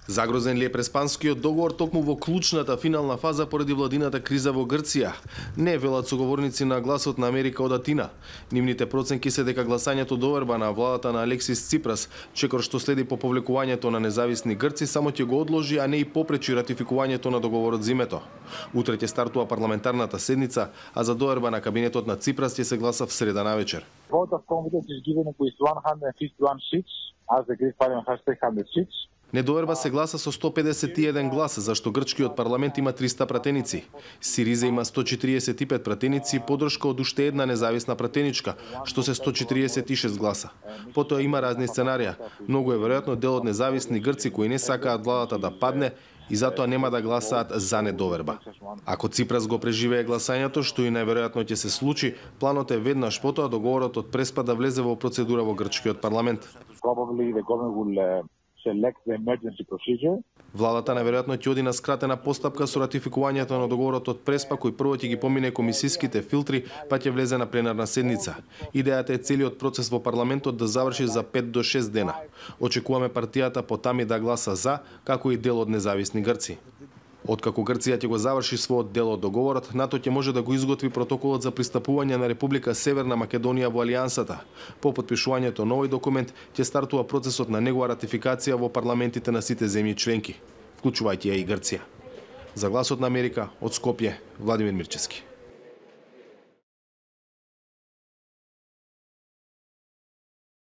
Загрозен ли е преспанскиот договор токму во клучната финална фаза поради владината криза во Грција? Не, велат соговорници на Гласот на Америка од Атина. Нивните проценки се дека гласањето доверба на владата на Алексис Ципрас, чекор што следи по повлекувањето на независни грци, само ќе го одложи, а не и попречи ратификувањето на договорот зимето. Утре ќе стартува парламентарната седница, а за доверба на кабинетот на Ципрас ќе се гласа в среда навечер. Vote of confidence is given with 151 seats, as the Greek parliament has 300 seats. Недоверба се гласа со 151 гласа, зашто грчкиот парламент има 300 пратеници. Сириза има 145 пратеници и подршка од уште една независна пратеничка, што се 146 гласа. Потоа има разни сценарија. Многу е веројатно дел од независни грци кои не сакаат владата да падне и затоа нема да гласаат за недоверба. Ако Ципрас го преживее гласањето, што и најверојатно ќе се случи, планот е веднаш потоа договорот од Преспа да влезе во процедура во грчкиот парламент. Владата најверојатно ќе оди на скратена постапка со ратификувањето на договорот од Преспа, кој прво ќе ги помине комисиските филтри, па ќе влезе на пленарна седница. Идејата е целиот процес во парламентот да заврши за 5 до 6 дена. Очекуваме партијата потами да гласа за, како и дел од независни грци. Откако Грција ќе го заврши својот дел од договорот, НАТО ќе може да го изготви протоколот за пристапување на Република Северна Македонија во Алијансата. По потпишувањето на овој документ ќе стартува процесот на негова ратификација во парламентите на сите земји членки, вклучувајќи ја и Грција. За Гласот на Америка од Скопје, Владимир Мирчевски.